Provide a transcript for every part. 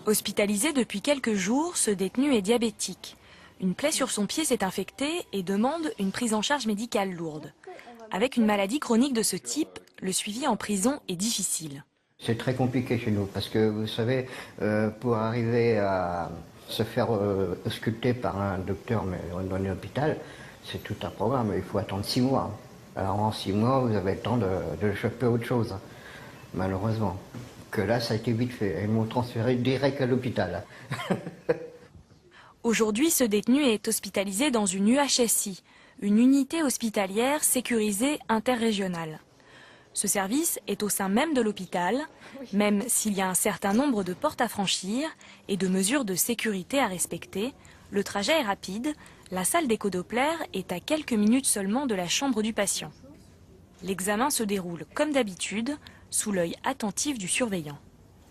Hospitalisé depuis quelques jours, ce détenu est diabétique. Une plaie sur son pied s'est infectée et demande une prise en charge médicale lourde. Avec une maladie chronique de ce type, le suivi en prison est difficile. C'est très compliqué chez nous parce que vous savez, pour arriver à se faire ausculter par un docteur mais dans un hôpital, c'est tout un programme. Il faut attendre 6 mois. Alors en 6 mois, vous avez le temps de choper autre chose, malheureusement. Que là, ça a été vite fait. Ils m'ont transféré direct à l'hôpital. Aujourd'hui, ce détenu est hospitalisé dans une UHSI, une unité hospitalière sécurisée interrégionale. Ce service est au sein même de l'hôpital, même s'il y a un certain nombre de portes à franchir et de mesures de sécurité à respecter. Le trajet est rapide, la salle d'écho-doppler est à quelques minutes seulement de la chambre du patient. L'examen se déroule comme d'habitude, sous l'œil attentif du surveillant.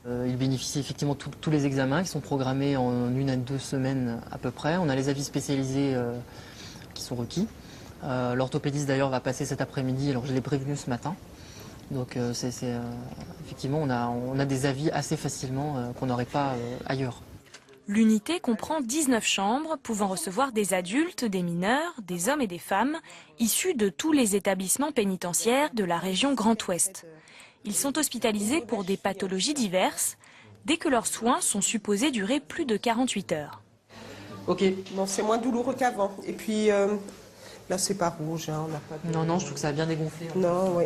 Il bénéficie effectivement tous les examens qui sont programmés en 1 à 2 semaines à peu près. On a les avis spécialisés qui sont requis. L'orthopédiste d'ailleurs va passer cet après-midi, alors je l'ai prévenu ce matin. Donc effectivement on a des avis assez facilement qu'on n'aurait pas ailleurs. L'unité comprend 19 chambres pouvant recevoir des adultes, des mineurs, des hommes et des femmes issus de tous les établissements pénitentiaires de la région Grand Ouest. Ils sont hospitalisés pour des pathologies diverses, dès que leurs soins sont supposés durer plus de 48 heures. Ok. Bon, c'est moins douloureux qu'avant. Et puis là, c'est pas rouge. Hein, on n'a pas de... Non, je trouve que ça a bien dégonflé. Non, oui.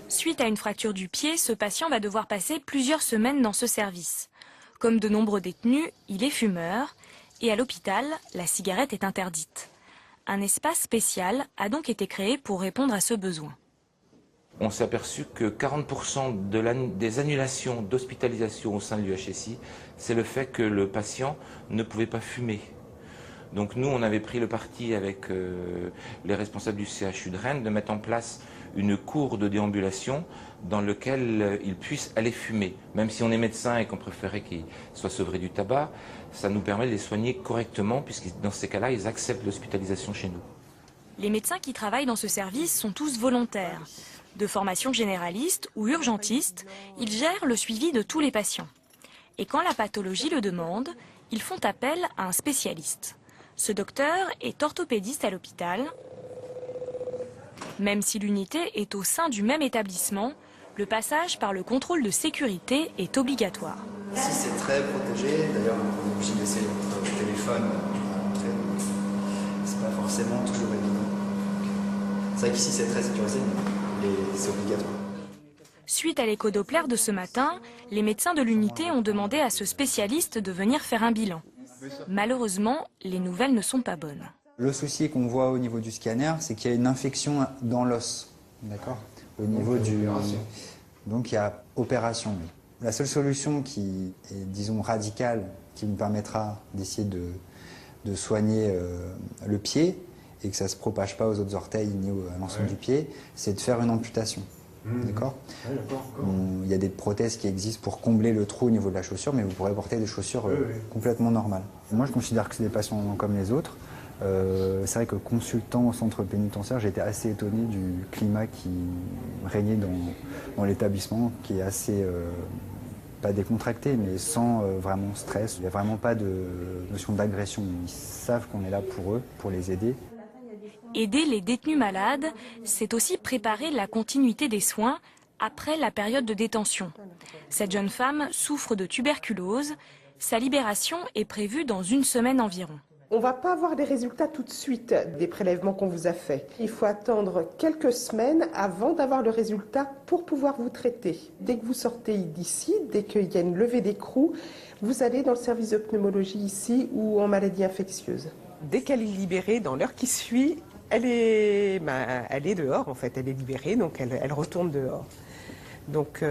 Suite à une fracture du pied, ce patient va devoir passer plusieurs semaines dans ce service. Comme de nombreux détenus, il est fumeur et à l'hôpital, la cigarette est interdite. Un espace spécial a donc été créé pour répondre à ce besoin. On s'est aperçu que 40% des annulations d'hospitalisation au sein de l'UHSI, c'est le fait que le patient ne pouvait pas fumer. Donc nous, on avait pris le parti avec les responsables du CHU de Rennes de mettre en place une cour de déambulation dans laquelle ils puissent aller fumer. Même si on est médecin et qu'on préférait qu'ils soient sevrés du tabac, ça nous permet de les soigner correctement puisque dans ces cas-là, ils acceptent l'hospitalisation chez nous. Les médecins qui travaillent dans ce service sont tous volontaires. De formation généraliste ou urgentiste, ils gèrent le suivi de tous les patients. Et quand la pathologie le demande, ils font appel à un spécialiste. Ce docteur est orthopédiste à l'hôpital. Même si l'unité est au sein du même établissement, le passage par le contrôle de sécurité est obligatoire. Ici c'est très protégé, d'ailleurs on est obligé de laisser notre téléphone à l'entrée, c'est pas forcément toujours évident. C'est vrai qu'ici c'est très sécurisé, mais c'est obligatoire. Suite à l'écho-doppler de ce matin, les médecins de l'unité ont demandé à ce spécialiste de venir faire un bilan. Malheureusement, les nouvelles ne sont pas bonnes. Le souci qu'on voit au niveau du scanner, c'est qu'il y a une infection dans l'os. D'accord ? Au niveau du... Donc il y a opération. La seule solution qui est, disons, radicale, qui nous permettra d'essayer de soigner le pied et que ça ne se propage pas aux autres orteils ni à l'ensemble du pied, c'est de faire une amputation. D'accord ? Il y a des prothèses qui existent pour combler le trou au niveau de la chaussure, mais vous pourrez porter des chaussures complètement normales. Moi, je considère que c'est des patients comme les autres. C'est vrai que consultant au centre pénitentiaire, j'étais assez étonné du climat qui régnait dans l'établissement, qui est assez, pas décontracté, mais sans vraiment stress. Il n'y a vraiment pas de notion d'agression. Ils savent qu'on est là pour eux, pour les aider. Aider les détenus malades, c'est aussi préparer la continuité des soins après la période de détention. Cette jeune femme souffre de tuberculose. Sa libération est prévue dans 1 semaine environ. On ne va pas avoir des résultats tout de suite des prélèvements qu'on vous a faits. Il faut attendre quelques semaines avant d'avoir le résultat pour pouvoir vous traiter. Dès que vous sortez d'ici, dès qu'il y a une levée d'écrou, vous allez dans le service de pneumologie ici ou en maladie infectieuse. Dès qu'elle est libérée, dans l'heure qui suit, elle est dehors en fait, elle est libérée, donc elle retourne dehors. Donc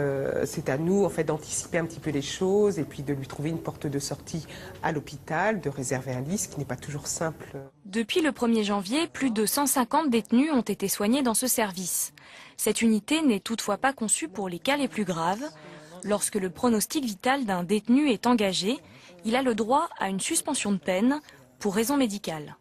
c'est à nous en fait d'anticiper un petit peu les choses et puis de lui trouver une porte de sortie à l'hôpital, de réserver un lit, ce qui n'est pas toujours simple. Depuis le 1er janvier, plus de 150 détenus ont été soignés dans ce service. Cette unité n'est toutefois pas conçue pour les cas les plus graves. Lorsque le pronostic vital d'un détenu est engagé, il a le droit à une suspension de peine pour raison médicale.